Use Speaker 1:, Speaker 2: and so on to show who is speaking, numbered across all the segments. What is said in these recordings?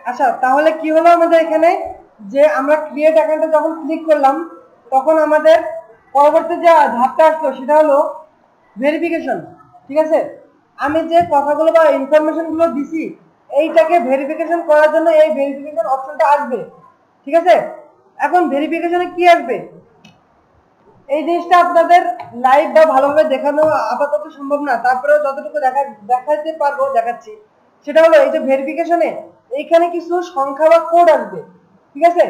Speaker 1: আচ্ছা, তাহলে কি হলো আমাদের এখানে, যে আমরা ক্রিয়েট অ্যাকাউন্টে যখন ক্লিক করলাম তখন আমাদের পরবর্তী যে ধাপটা আসলো সেটা হলো ভেরিফিকেশন। ঠিক আছে, আমি যে কথাগুলো বা ইনফরমেশনগুলো দিছি এইটাকে ভেরিফিকেশন করার জন্য এই ভেরিফিকেশন অপশনটা আসবে। ঠিক আছে, এখন ভেরিফিকেশনে কি আসবে এই জিনিসটা আপনাদের লাইভ বা ভালোভাবে দেখানো আপাতত সম্ভব না, তারপরেও যতটুকু দেখাতে পারবো দেখাচ্ছি। সেটা হলো এই যে ভেরিফিকেশনে এইখানে কিছু সংখ্যা বা কোড আসবে। ঠিক আছে,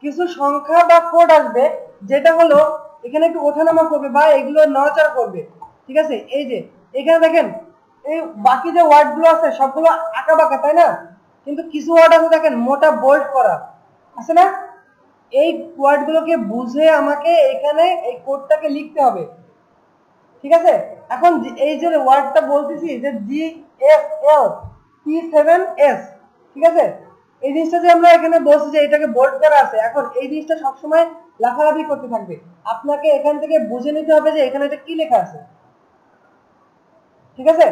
Speaker 1: কিছু সংখ্যা বা কোড আসবে, যেটা হলো এখানে একটু ওঠানামা করবে বা এগুলো নড়াচড়া করবে। ঠিক আছে, এই যে এখানে দেখেন এই বাকি যে ওয়ার্ডগুলো আছে সবগুলো আঁকা বাঁকা, তাই না? কিন্তু কিছু ওয়ার্ড আছে দেখেন মোটা বোল্ড করা আছে না? এই ওয়ার্ডগুলোকে বুঝে আমাকে এখানে এই কোডটাকে লিখতে হবে। ঠিক আছে, এখন এই যে ওয়ার্ডটা বলতেছি যে GFLP7S, ঠিক আছে, এই জিনিসটা যে আমরা এখানে বলছি যে এটাকে বোল্ড করা আছে, এখন এই জিনিসটা সবসময় লাফালাফি করতে থাকবে। আপনাকে এখান থেকে বুঝে নিতে হবে যে এখানে এটা কি লেখা আছে। ঠিক আছে,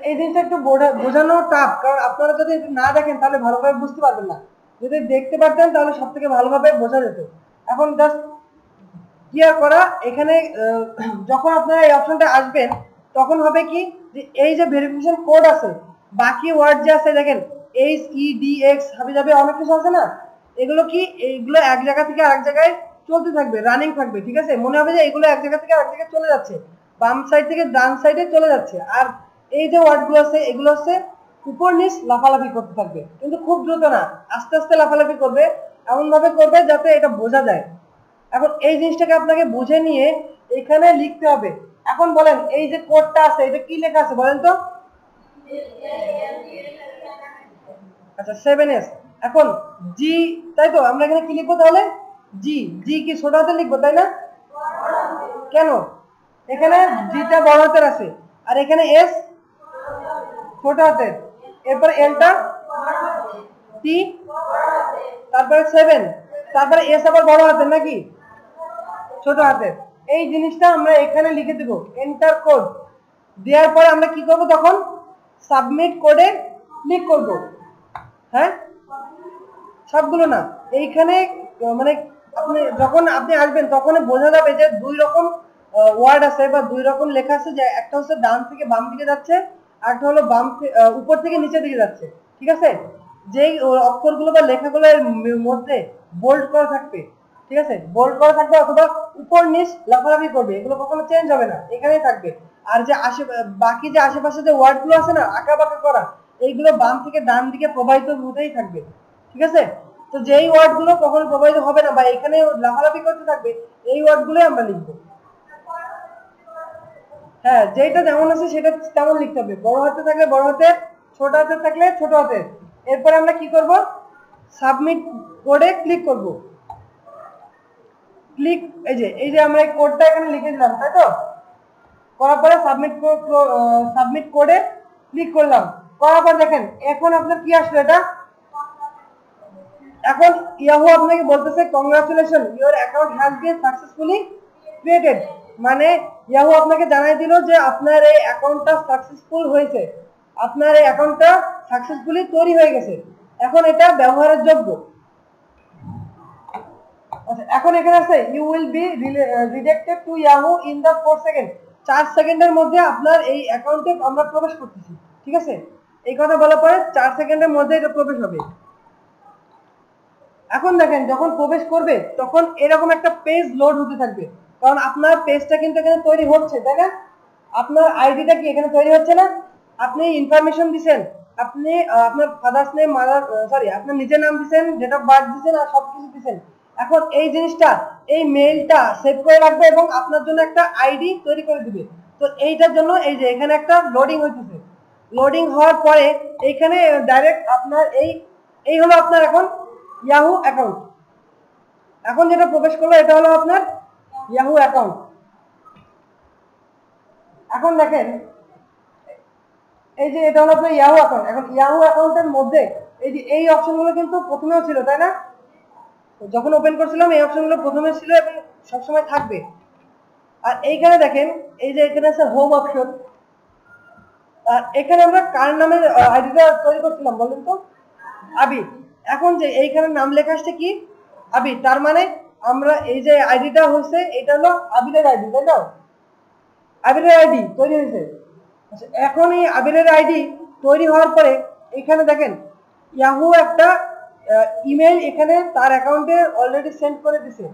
Speaker 1: এই জিনিসটা একটু বোঝানো টাফ, কারণ আপনারা যদি না দেখেন তাহলে ভালোভাবে বুঝতে পারবেন না। যদি দেখতে পারতেন তাহলে সব থেকে ভালোভাবে বোঝা যেত। এখন জাস্ট ক্লিয়ার করা এখানে যখন আপনারা এই অপশনটা আসবেন তখন হবে কি, যে এই যে ভেরিফিকেশন কোড আছে, বাকি ওয়ার্ড যে আছে দেখেন HEDX হাবি যাবে অনেক কিছু আছে না, এগুলো কি এইগুলো এক জায়গা থেকে আরেক জায়গায় চলতে থাকবে, রানিং থাকবে। ঠিক আছে, মনে হবে যে এগুলো এক জায়গা থেকে আরেক জায়গায় চলে যাচ্ছে, বাম সাইড থেকে ডান সাইডে চলে যাচ্ছে। আর এই যে ওয়ার্ডগুলো আছে এগুলো হচ্ছে উপর নিচ লাফালাফি করতে থাকবে, কিন্তু খুব দ্রুত না, আস্তে আস্তে লাফালাফি করবে, এমন ভাবে করবে যাতে এটা বোঝা যায়। এখন এই জিনিসটাকে আপনাকে বুঝে নিয়ে এখানে লিখতে হবে। এখন বলেন এই যে কোডটা আছে এটা কি লেখা আছে বলেন তো? আচ্ছা 7S। এখন জি, তাই তো আমরা এখানে কি লিখবো তাহলে? জি। জি কি ছোট হাতে লিখবো তাই না? কেন? এখানে জিটা বড় হাতের আছে আর এখানে এস ছোট হাতের, এরপর এলটা টি, তারপরে 7, তারপরে এস আবার বড় হাতের নাকি ছোট হাতের। এই জিনিসটা আমরা এখানে লিখে দেব, এন্টার কোড দেওয়ার পরে আমরা কি করব, তখন সাবমিট কোডে ক্লিক করব। হ্যাঁ, সবগুলো না, এইখানে মানে আপনি যখন আপনি আসবেন তখন বোঝা যাবে যে দুই রকম ওয়ার্ড আছে বা দুই রকম লেখা আছে, যে একটা হচ্ছে ডান থেকে বাম দিকে যাচ্ছে আর একটা হলো উপর থেকে নিচের দিকে যাচ্ছে। ঠিক আছে, যেই অক্ষরগুলো বা লেখাগুলোর মধ্যে বোল্ড করা থাকবে, ঠিক আছে, বোল্ড করা থাকবে অথবা উপর নিচ লাফালাফি করবে, এগুলো কখনো চেঞ্জ হবে না, এখানেই থাকবে। আর যে বাকি যে আশেপাশে যে ওয়ার্ডগুলো আছে না আঁকা বাঁকা করা, এইগুলো বাম থেকে ডান দিকে প্রবাহিত হতেই থাকবে। ঠিক আছে, তো যেই ওয়ার্ডগুলো কখনো প্রবাহিত হবে না বা এখানে লাফালাফি করতে থাকবে এই ওয়ার্ডগুলোই আমরা লিখবো। হ্যাঁ, যেটা যেমন আছে সেটা তেমন লিখতে হবে, বড় হাতে থাকলে বড় হাতে, ছোট হাতে থাকলে ছোট হাতে। এরপরে আমরা কি করব, সাবমিট কোডে ক্লিক করব। ক্লিক, এই যে আমরা এই কোডটা এখানে লিখে দিলাম, তাই তো? করার পরে সাবমিট কোডে ক্লিক করলাম, করার পর দেখেন এখন আপনার কি আসলো, এটা এখন ইয়াহু আপনাকে বলতেছে congratulation, your account has been successfully created. মানে ইয়াহু আপনাকে জানাই দিল যে আপনার এই অ্যাকাউন্টটা সাকসেসফুল হয়েছে, আপনার এই অ্যাকাউন্টটা সাকসেসফুলি তৈরি হয়ে গেছে, এখন এটা ব্যবহারের যোগ্য। আচ্ছা, এখন এখানে আছে you will be redirected to Yahoo in the 4 second. 4 সেকেন্ডের মধ্যে আপনার এই অ্যাকাউন্টে আমরা প্রবেশ করতেছি। ঠিক আছে, এই কথা বলার পরে 4 সেকেন্ডের মধ্যে এটা প্রবেশ হবে। এখন দেখেন যখন প্রবেশ করবে তখন এরকম একটা পেজ লোড হতে থাকবে, কারণ আপনার পেজটা কিন্তু এখানে তৈরি হচ্ছে, তাই না? আপনার আইডিটা কি এখানে তৈরি হচ্ছে না? আপনি ইনফরমেশন দিবেন, আপনি আপনার ফাদার্স নেম, আপনার নিজের নাম দিবেন, ডেট অফ বার্থ দিবেন আর সবকিছু দিবেন। এখন এই জিনিসটা, এই মেইলটা সেভ করে রাখবে এবং আপনার জন্য একটা আইডি তৈরি করে দিবে। তো এইটার জন্য এই যে এখানে একটা লোডিং হইতেছে, লোডিং হওয়ার পরে এইখানে ডাইরেক্ট আপনার এই হলো আপনার এখন ইয়াহু অ্যাকাউন্ট। এখন যেটা প্রবেশ করলো এটা হলো আপনার ইয়াহু অ্যাকাউন্ট। এখন দেখেন এই যে এটা হলো আপনার ইয়াহু অ্যাকাউন্ট। এখন ইয়াহু অ্যাকাউন্টের মধ্যে এই যে এই অপশনগুলো কিন্তু প্রথমেও ছিল, তাই না? যখন ওপেন করছিলাম এই অপশনগুলো প্রথমে ছিল এবং সবসময় থাকবে। আর এইখানে দেখেন এই যে এখানে আছে হোম অপশন, আর এখানে আমরা কার নামে আইডিটা তৈরি করছিলাম বলেন তো? আবি। এখন যে এইখানে নাম লেখা আসছে কি আবি, তার মানে আমরা এই যে আইডিটা হচ্ছে এটা হলো আবিরের আইডি, তাই না? আবিরের আইডি তৈরি হয়েছে। আচ্ছা, এখন এই আবিরের আইডি তৈরি হওয়ার পরে এখানে দেখেন ইয়াহু একটা ইমেল এখানে তার অ্যাকাউন্টে অলরেডি সেন্ড করে দিছে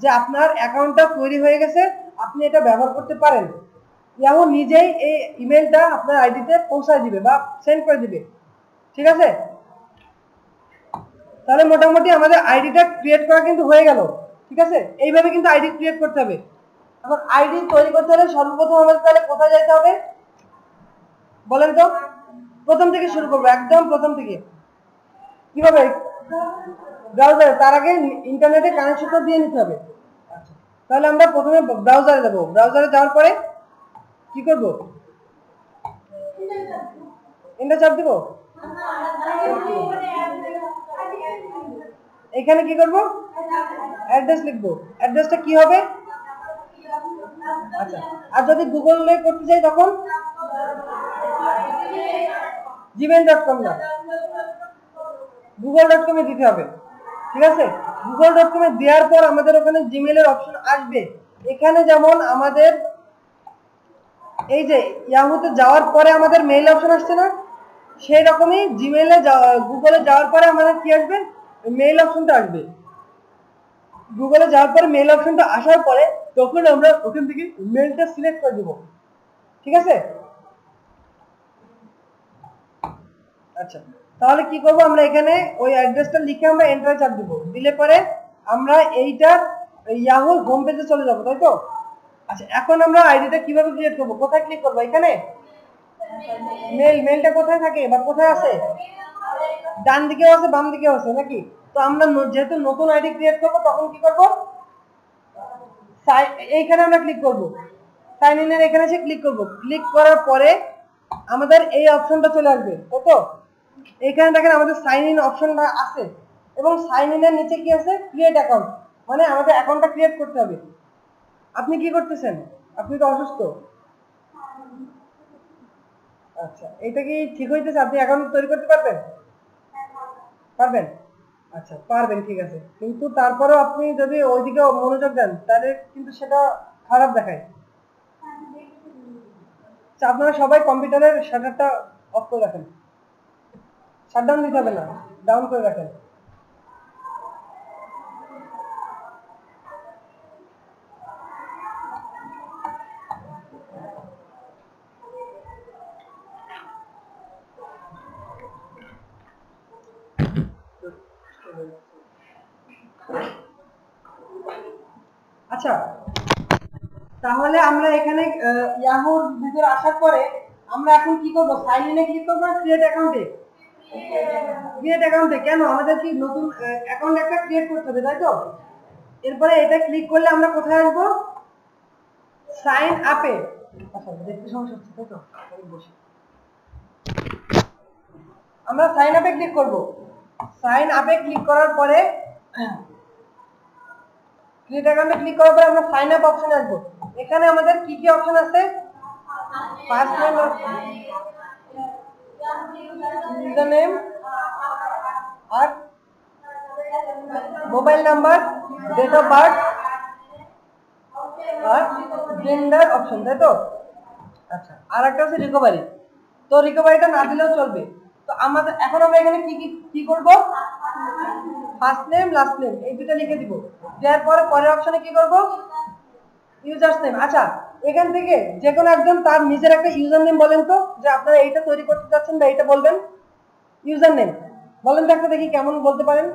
Speaker 1: যে আপনার অ্যাকাউন্টটা তৈরি হয়ে গেছে, আপনি এটা ব্যবহার করতে পারেন। ইয়াহু নিজেই এই ইমেলটা আপনার আইডিতে পৌঁছায় দিবে বা সেন্ড করে দিবে, ঠিক আছে? তাহলে মোটামুটি আমাদের আইডিটা ক্রিয়েট করা কিন্তু হয়ে গেল, ঠিক আছে? এইভাবে কিন্তু আইডি ক্রিয়েট করতে হবে। এখন আইডি তৈরি করতে হলে সর্বপ্রথম আমাদের তাহলে কোথায় যেতে হবে বলেন তো? প্রথম থেকে শুরু করবো, একদম প্রথম থেকে। কিভাবে? ব্রাউজারে। তার আগে ইন্টারনেটে কানেকশনটা দিয়ে নিতে হবে। তাহলে আমরা প্রথমে ব্রাউজারে যাব। ব্রাউজারে যাওয়ার পরে কি করব? এন্টার চাপ দিব। এখানে কি করব? অ্যাড্রেস লিখবো। অ্যাড্রেসটা কি হবে? আচ্ছা, আর যদি গুগলে করতে চাই তখন gmail.com না, google.com এ দিতে হবে, ঠিক আছে? google.com এ দেওয়ার পর আমাদের ওখানে জিমেইলের অপশন আসবে। এখানে যেমন আমাদের এই যে ইয়াহুতে যাওয়ার পরে আমাদের মেইল অপশন আসছে না, সেই রকমই জিমেইলে গুগলে যাওয়ার পরে আমাদের কি আসবে? মেইল অপশনটা আসবে। গুগলে যাওয়ার পরে মেইল অপশনটা আসার পরে তখন আমরা ওখান থেকে মেইলটা সিলেক্ট করে দিব, ঠিক আছে? আচ্ছা, তাহলে কি করব? আমরা এখানে ওই অ্যাড্রেসটা লিখে আমরা এন্টার চাপ দিব। দিলে পরে আমরা এইটার ইয়াহুর হোম পেজে চলে যাব, তাই তো? আচ্ছা, এখন আমরা আইডিটা কিভাবে ক্রিয়েট করব? কোথায় ক্লিক করব? এখানে মেইলটা কোথায় থাকে বা কোথায় আছে? ডান দিকেও আছে বাম দিকেও আছে নাকি? তো আমরা যেহেতু নতুন আইডি ক্রিয়েট করব তখন কি করব? এইখানে আমরা ক্লিক করব, সাইন ইন এর এখানে এসে ক্লিক করব। ক্লিক করার পরে আমাদের এই অপশনটা চলে আসবে, তাই তো? এখানে দেখেন আমাদের সাইন ইন অপশনটা আছে এবং সাইন ইন এর নিচে কি আছে? ক্রিয়েট অ্যাকাউন্ট, মানে আমাদের অ্যাকাউন্টটা ক্রিয়েট করতে হবে। আপনি কি করতেছেন? আপনি তো অসুস্থ। আচ্ছা, এটা কি ঠিক হইতেছে? আপনি অ্যাকাউন্ট তৈরি করতে পারবেন? পারবেন? আচ্ছা, পারবেন, ঠিক আছে। কিন্তু তারপরেও আপনি যদি ওইদিকে মনোযোগ দেন তাহলে কিন্তু সেটা খারাপ দেখায়। আচ্ছা, আপনারা সবাই কম্পিউটারের শাটারটা অফ করে রাখেন। শাটডাউন দিতে হবে না, ডাউন করে রাখেন। আচ্ছা, তাহলে আমরা এখানে ইয়াহুর ভিতরে আসার পরে আমরা এখন কি করব? সাইন ইনে ক্লিক করব না ক্রিয়েট অ্যাকাউন্টে? ক্রিয়েট অ্যাকাউন্টে। কেন? আমাদের কি নতুন অ্যাকাউন্ট একটা ক্রিয়েট করতে হবে, তাই তো? এরপরে এটা ক্লিক করলে আমরা কোথায় আসবো? সাইন আপে। আচ্ছা, দেখতে সমস্যা হচ্ছে, তাই তো? বসে আমরা সাইন আপে ক্লিক করব। সাইন আপে ক্লিক করার পরে ক্রিয়েট অ্যাকাউন্টে ক্লিক করার পরে আমরা সাইন আপ অপশনে আসবো। এখানে আমাদের কি কি অপশন আছে? ফার্স্ট নেম, ইউজার নেম, আর mobile number, date of birth আর জেন্ডার অপশন, তাই তো? আচ্ছা, আর একটা আছে রিকভারি। তো রিকভারিটা না দিলেও চলবে। তো আমাদের এখন আমরা এখানে কি কি কি করব? ফার্স্ট নেম লাস্ট নেম এই দুটো লিখে দিব। দেওয়ার পরে পরের অপশনে কি করব? Users name. আচ্ছা, এখান থেকে যে কোনো একজন তার নিজের একটা ইউজার নেম বলেন তো, যে আপনারা এইটা তৈরি করতে যাচ্ছেন বা এইটা বলবেন। ইউজার নেম বলেন তো একটা, দেখি কেমন বলতে পারেন।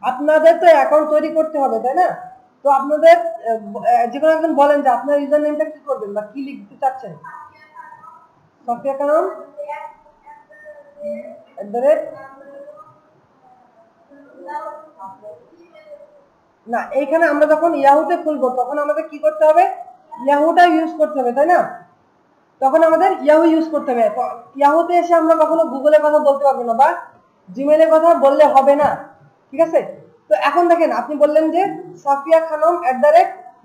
Speaker 1: আপনাদের তো অ্যাকাউন্ট তৈরি করতে হবে, তাই না? তো আপনাদের যে কোনো একজন বলেন যে আপনার ইউজার নেমটা কি করবেন বা কি লিখতে চাচ্ছেন। সফিয়া খানম না, এইখানে আমরা যখন ইয়াহুতে খুলবো তখন আমাদের কি করতে হবে? ইয়াহুটা ইউজ করতে হবে, তাই না? তখন আমাদের ইয়াহু ইউজ করতে হবে। ইয়াহুতে এসে আমরা কখনো গুগলের কথা বলতে পারবো না বা জিমেইলের কথা বললে হবে না, ঠিক আছে? তো এখন দেখেন আপনি বললেন যে সাফিয়া খানম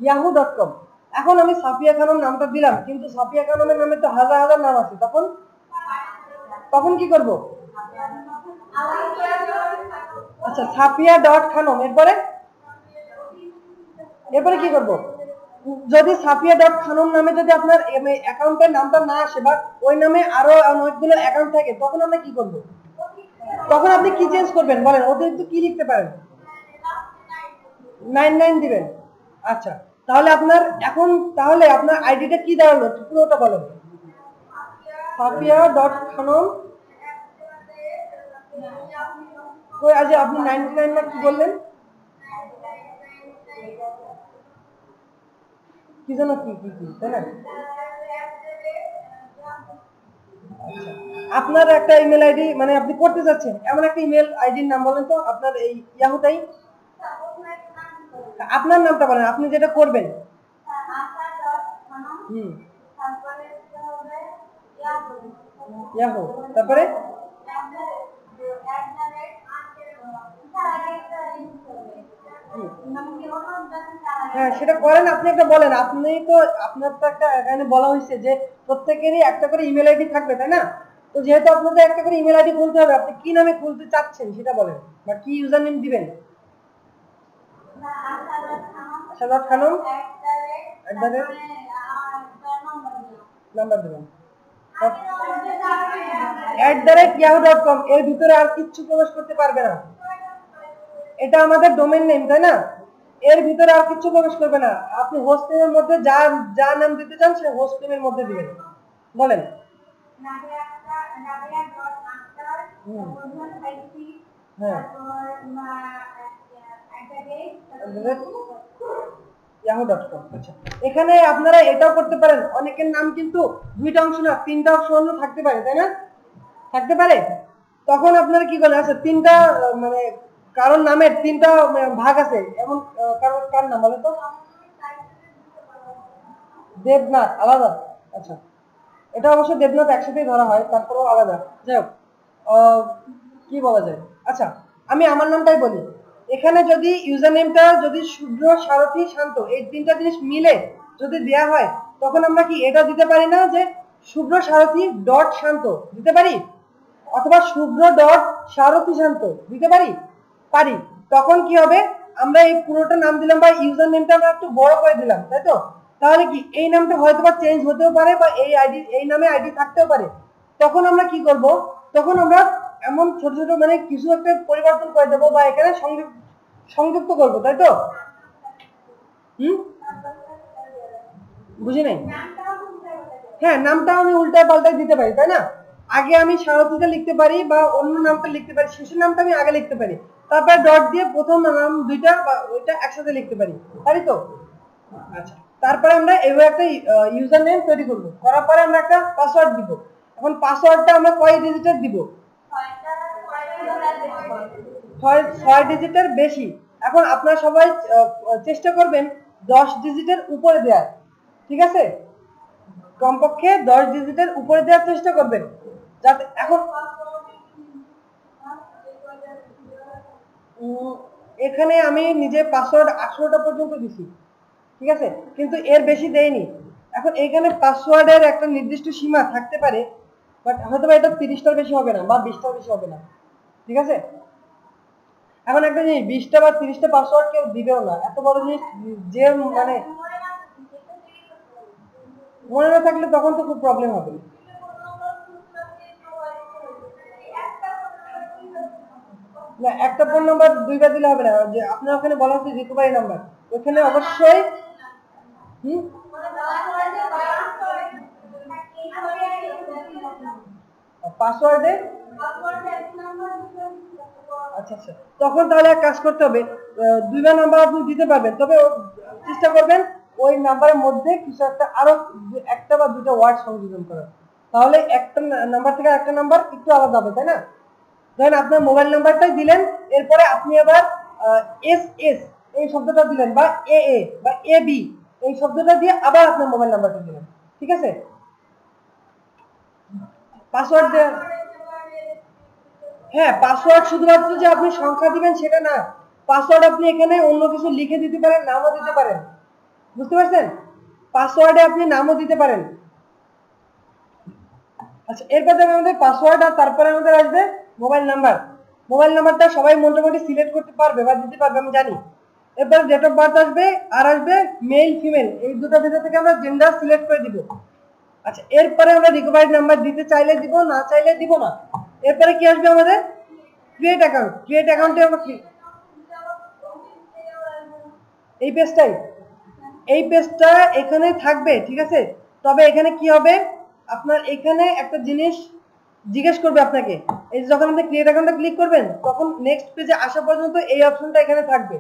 Speaker 1: @yahoo.com। এখন আমি সাফিয়া খানম নামটা দিলাম, কিন্তু সাফিয়া খানমের নামে তো হাজার হাজার নাম আছে। তখন কি করব? আচ্ছা সাফিয়া ডট খানম, এরপরে এরপরে কি করব? যদি সাফিয়া ডট খানম নামে যদি আপনার অ্যাকাউন্টের নামটা না আসে বা ওই নামে আরো অনেকগুলো অ্যাকাউন্ট থাকে, তখন আমরা কি করব? তখন আপনি কি চেঞ্জ করবেন বলেন, অতিরিক্ত কি লিখতে পারেন? 99 দিবেন। আচ্ছা তাহলে আপনার এখন তাহলে আপনার আইডিটা কি দাঁড়ালো পুরোটা বলেন। সাফিয়া ডট খানম, কই আজ আপনি 99 না কি বললেন? কি যেন কি কি কি তাই না? আচ্ছা আপনার একটা ইমেল আইডি মানে আপনি করতে যাচ্ছেন এমন একটা ইমেল আইডির নাম বলেন তো আপনার এই ইয়াহুটাই। আপনার নামটা বলেন আপনি যেটা করবেন। হুম ইয়াহু, তারপরে হ্যাঁ সেটা করেন, আপনি একটা বলেন। আপনি তো আপনার তো একটা এখানে বলা হয়েছে যে প্রত্যেকেরই একটা করে ইমেল আইডি থাকবে তাই না? তো যেহেতু আপনাদের একটা করে ইমেল আইডি খুলতে হবে, আপনি কি নামে খুলতে চাচ্ছেন সেটা বলেন বা কি ইউজার নেম দিবেন। সাদাত খানম নাম্বার দেবেন @yahoo.com, এর ভিতরে আর কিচ্ছু প্রবেশ করতে পারবে না। এটা আমাদের ডোমেইন নেম তাই না? এর ভিতরে আর কিছু প্রবেশ করবে না। আপনি হোস্ট নেমের মধ্যে যা যা নাম দিতে চান সে হোস্ট নেমের মধ্যে দিবেন। বলেন হ্যাঁ yahoo.com। আচ্ছা এখানে আপনারা এটাও করতে পারেন, অনেকের নাম কিন্তু দুইটা অংশ না তিনটা অংশ থাকতে পারে তাই না? থাকতে পারে। তখন আপনারা কি করেন, আচ্ছা তিনটা মানে কারণ নামের তিনটা ভাগ আছে এমন কারণ কার নাম বলে তো? দেবনাথ আলাদা। আচ্ছা এটা অবশ্য দেবনাথ একসাথেই ধরা হয়, তারপরেও আলাদা। যাই হোক কি বলা যায়। আচ্ছা আমি আমার নামটাই বলি। এখানে যদি ইউজার নেমটা যদি শুভ্র সারথী শান্ত এই তিনটা জিনিস মিলে যদি দেয়া হয়, তখন আমরা কি এটা দিতে পারি না যে শুভ্র সারথী ডট শান্ত দিতে পারি, অথবা শুভ্র ডট সারথী শান্ত দিতে পারি? পারি। তখন কি হবে, আমরা এই পুরোটা নাম দিলাম বা ইউজার নেমটা আমরা একটু বড় করে দিলাম তাই তো? তাহলে কি এই নামটা হয়তো বা চেঞ্জ হতেও পারে বা এই আইডি এই নামে আইডি থাকতেও পারে। তখন আমরা কি করব, তখন আমরা এমন ছোট ছোট মানে কিছু একটা পরিবর্তন করে দেবো বা এখানে সংযুক্ত করবো তাই তো? বুঝি নাই। হ্যাঁ নামটা আমি উল্টায় পাল্টায় দিতে পারি তাই না? আগে আমি সারথীটা লিখতে পারি বা অন্য নামটা লিখতে পারি, শেষের নামটা আমি আগে লিখতে পারি, তারপরে ডট দিয়ে প্রথম নাম দুইটা বা ওইটা একসাথে লিখতে পারি, তাই তো? আচ্ছা তারপরে আমরা এইভাবে একটা ইউজার নেম তৈরি করব, করার পরে আমরা একটা পাসওয়ার্ড দিব। এখন পাসওয়ার্ডটা আমরা কয় ডিজিটের দিব? 6 ডিজিটের বেশি। এখন আপনারা সবাই চেষ্টা করবেন 10 ডিজিটের উপরে দেওয়ার, ঠিক আছে? কমপক্ষে 10 ডিজিটের উপরে দেওয়ার চেষ্টা করবেন যাতে এখন এখানে আমি নিজে পাসওয়ার্ড 18টা পর্যন্ত দিছি, ঠিক আছে, কিন্তু এর বেশি দেইনি। এখন এইখানে পাসওয়ার্ডের একটা নির্দিষ্ট সীমা থাকতে পারে, বাট হয়তো এটা 30টার বেশি হবে না বা 20টার বেশি হবে না, ঠিক আছে? এখন একটা জিনিস 20টা বা 30টা পাসওয়ার্ড কেউ দিবেও না, এত বড় জিনিস যে মানে মনে না থাকলে তখন তো খুব প্রবলেম হবে। না একটা ফোন নাম্বার দুইবার দিলে হবে না, যে আপনার ওখানে বলা হচ্ছে রিকভারি নাম্বার, ওখানে অবশ্যই পাসওয়ার্ডে আচ্ছা আচ্ছা তখন তাহলে এক কাজ করতে হবে, দুইবার নাম্বার আপনি দিতে পারবেন, তবে চেষ্টা করবেন ওই নাম্বারের মধ্যে কিছু একটা আরো একটা বা দুটো ওয়ার্ড সংযোজন করার, তাহলে একটা নাম্বার থেকে একটা নাম্বার একটু আলাদা হবে তাই না? ধরেন আপনার মোবাইল নাম্বারটাই দিলেন, এরপরে আপনি আবার এস এস এই শব্দটা দিলেন বা এ এ বা এ বি এই শব্দটা দিয়ে আবার আপনার মোবাইল নাম্বারটা দিলেন, ঠিক আছে? পাসওয়ার্ড হ্যাঁ পাসওয়ার্ড শুধুমাত্র যে আপনি সংখ্যা দিবেন সেটা না, পাসওয়ার্ড আপনি এখানে অন্য কিছু লিখে দিতে পারেন, নামও দিতে পারেন, বুঝতে পারছেন? পাসওয়ার্ডে আপনি নামও দিতে পারেন। আচ্ছা এরপরে আমাদের পাসওয়ার্ড আর তারপরে আমাদের আসবে মোবাইল নাম্বারটা সবাই মোটামুটি সিলেক্ট করতে পারবে বা দিতে পারবে আমি জানি। এরপর ডেট অফ বার্থ আসবে আর আসবে মেল ফিমেল, এই দুটো ভিতর থেকে আমরা জেন্ডার সিলেক্ট করে দিব। আচ্ছা, এরপরে আমরা রিকভারি নাম্বার দিতে চাইলে দিব, না চাইলে দিব না। এরপরে কি আসবে আমাদের ক্রিয়েট অ্যাকাউন্ট। ক্রিয়েট অ্যাকাউন্টে আমরা এই পেজটা এখানে থাকবে, ঠিক আছে। তবে এখানে কি হবে, আপনার এখানে একটা জিনিস জিজ্ঞেস করবে আপনাকে। এই যে যখন আপনি ক্রিয়েট অ্যাকাউন্টে ক্লিক করবেন তখন নেক্সট পেজে আসা পর্যন্ত এই অপশনটা এখানে থাকবে,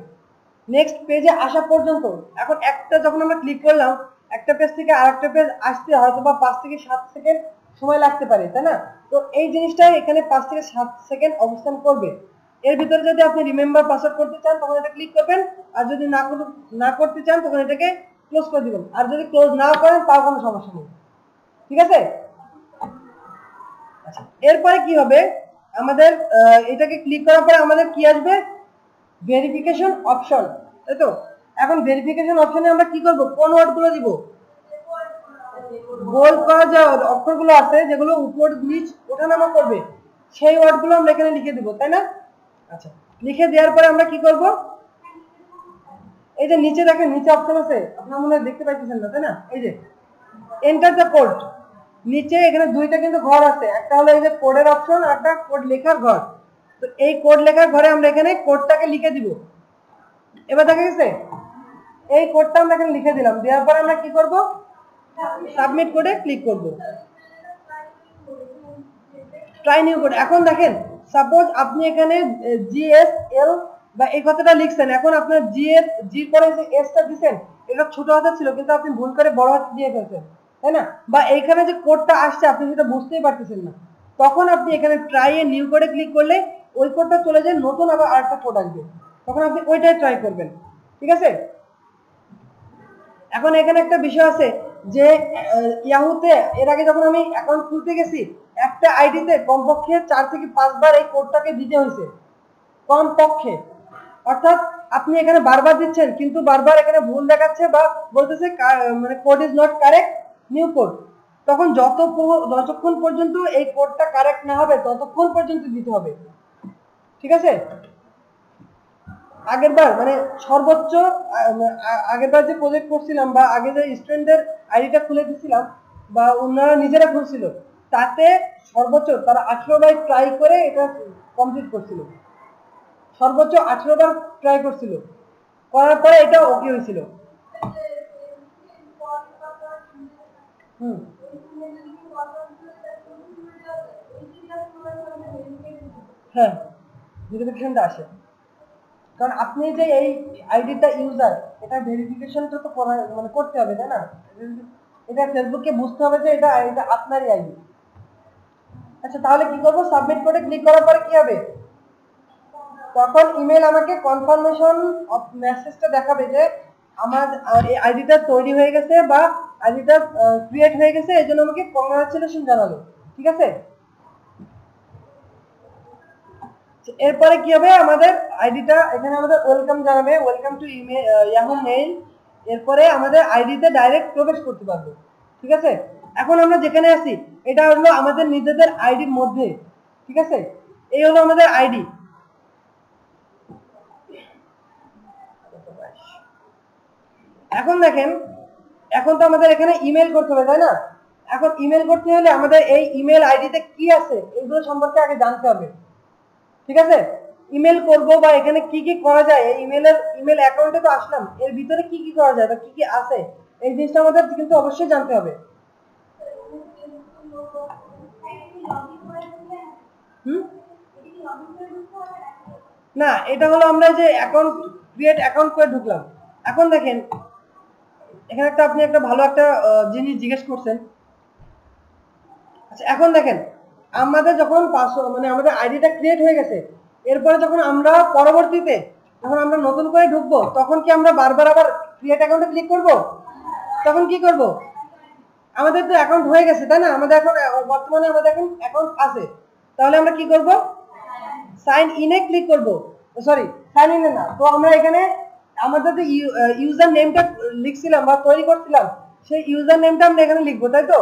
Speaker 1: নেক্সট পেজে আসা পর্যন্ত। এখন একটা যখন আমরা ক্লিক করলাম, একটা পেজ থেকে আরেকটা পেজ আসতে হয়তো বা 5 থেকে 7 সেকেন্ড সময় লাগতে পারে, তাই না? তো এই জিনিসটা এখানে 5 থেকে 7 সেকেন্ড অবস্থান করবে। এর ভিতরে যদি আপনি রিমেম্বার পাসওয়ার্ড করতে চান তখন এটা ক্লিক করবেন, আর যদি না করতে চান তখন এটাকে ক্লোজ করে দিবেন। আর যদি ক্লোজ নাও করেন তাও কোনো সমস্যা নেই, ঠিক আছে। আচ্ছা, এরপরে কি হবে, আমাদের এটাকে ক্লিক করার পরে আমাদের কি আসবে, ভেরিফিকেশন অপশন, তাই তো। এখন ভেরিফিকেশন অপশনে আমরা কি করব, কোন ওয়ার্ডগুলো দিব, বোল্ড করা যে অক্ষরগুলো আছে যেগুলো উপর নিচ ওঠানামা করবে সেই ওয়ার্ডগুলো আমরা এখানে লিখে দিব, তাই না? আচ্ছা, লিখে দেওয়ার পরে আমরা কি করব, এই যে নিচে দেখেন নিচে অপশন আছে, আপনারা মনে হয় দেখতে পাইতেছেন না, তাই না? এই যে এন্টার দ্য কোড, নিচে এখানে দুইটা কিন্তু ঘর আছে, একটা হলো এই যে কোডের অপশন আর একটা কোড লেখার ঘর। তো এই কোড লেখার ঘরে আমরা এখানে কোডটাকে লিখে দিব। এবার দেখা গেছে এই কোডটা আমরা এখানে লিখে দিলাম, দেওয়ার পর আমরা কি করব, সাবমিট করে ক্লিক করব, ট্রাই নিউ কোড। এখন দেখেন সাপোজ আপনি এখানে জিএসএল বা এই কথাটা লিখছেন, এখন আপনার জি পরে যে এসটা দিবেন এটা ছোট হাতের ছিল কিন্তু আপনি ভুল করে বড় হাতে দিয়ে ফেলছেন, তাই না? বা এইখানে যে কোডটা আসছে আপনি সেটা বুঝতেই পারতেছেন না, তখন আপনি এখানে ট্রাই এ নিউ কোডে ক্লিক করলে ওই কোডটা চলে যায়, নতুন আবার আরেকটা কোড আসবে, তখন আপনি ওইটাই ট্রাই করবেন, ঠিক আছে। এখন এখানে একটা বিষয় আছে যে ইয়াহুতে এর আগে যখন আমি অ্যাকাউন্ট খুলতে গেছি একটা আইডিতে কমপক্ষে 4 থেকে 5 বার এই কোডটাকে দিতে হয়েছে, কমপক্ষে। অর্থাৎ আপনি এখানে বারবার দিচ্ছেন কিন্তু বারবার এখানে ভুল দেখাচ্ছে বা বলতেছে মানে code is not correct, new code. তখন যতক্ষণ পর্যন্ত এই কোডটা কারেক্ট না হবে ততক্ষণ পর্যন্ত দিতে হবে, ঠিক আছে। আগেরবার মানে সর্বোচ্চ আগেরবার যে প্রজেক্ট করছিলাম বা আগে যে স্টুডেন্টদের আইডিটা খুলে দিছিলাম বা ওনারা নিজেরা খুলছিল, তাতে সর্বোচ্চ তারা 18 বার ট্রাই করে এটা কমপ্লিট করছিল, সর্বোচ্চ 18 বার ট্রাই করছিল, করার পরে এটা ওকে হয়েছিল। হ্যাঁ, ভেরিফিকেশনটা আসে, কারণ আপনি যে এই আইডিটা ইউজার এটা ভেরিফিকেশনটা তো মানে করতে হবে, তাই না? এটা ফেসবুককে বুঝতে হবে যে এটা আপনারই আইডি। আচ্ছা, তাহলে কি করব, সাবমিট করে ক্লিক করার পরে কি হবে, তখন ইমেল আমাকে কনফার্মেশন অফ মেসেজটা দেখাবে যে আমার এই আইডিটা তৈরি হয়ে গেছে বা আইডিটা ক্রিয়েট হয়ে গেছে, এজন্য আমাকে কংগ্রাচুলেশন জানাবে, ঠিক আছে। এরপরে কি হবে, আমাদের আইডিটা এখানে আমাদের ওয়েলকাম জানাবে, ওয়েলকাম টু ইয়াহু মেইল। এরপরে আমাদের আইডিতে ডাইরেক্ট প্রবেশ করতে পারবো, ঠিক আছে। এখন আমরা যেখানে আছি এটা হলো আমাদের নিজেদের আইডির মধ্যে, ঠিক আছে। এই হলো আমাদের আইডি। এখন দেখেন, এখন তো আমাদের এখানে ইমেল করতে হবে, তাই না? এখন ইমেল করতে হলে আমাদের এই ইমেল আইডিতে কি আছে এইগুলো সম্পর্কে আগে জানতে হবে, ঠিক আছে। ইমেল করব বা এখানে কি কি করা যায়, এই ইমেল অ্যাকাউন্টে তো আসলাম, এর ভিতরে কি কি করা যায় বা কি কি আছে এই জিনিসটা আমাদের কিন্তু অবশ্যই জানতে হবে। না, এটা হলো আমরা যে অ্যাকাউন্ট ক্রিয়েট অ্যাকাউন্ট করে ঢুকলাম। এখন দেখেন এখানে আপনি একটা ভালো একটা জিনিস জিজ্ঞেস করছেন। আচ্ছা, এখন দেখেন আমাদের যখন পাসওয়ার্ড মানে আমাদের আইডিটা ক্রিয়েট হয়ে গেছে, এরপরে যখন আমরা পরবর্তীতে যখন আমরা নতুন করে ঢুকবো তখন কি আমরা বারবার আবার ক্রিয়েট অ্যাকাউন্টে ক্লিক করব? তখন কি করব, আমাদের তো অ্যাকাউন্ট হয়ে গেছে, তাই না? আমাদের এখন বর্তমানে আমাদের এখন অ্যাকাউন্ট আছে, তাহলে আমরা কি করব, সাইন ইনে ক্লিক করব। সরি, সাইন ইনে না, তো আমরা এখানে আমাদের যে ইউজার নেমটা লিখছিলাম বা তৈরি করছিলাম সেই ইউজার নেমটা আমরা এখানে লিখবো, তাই তো।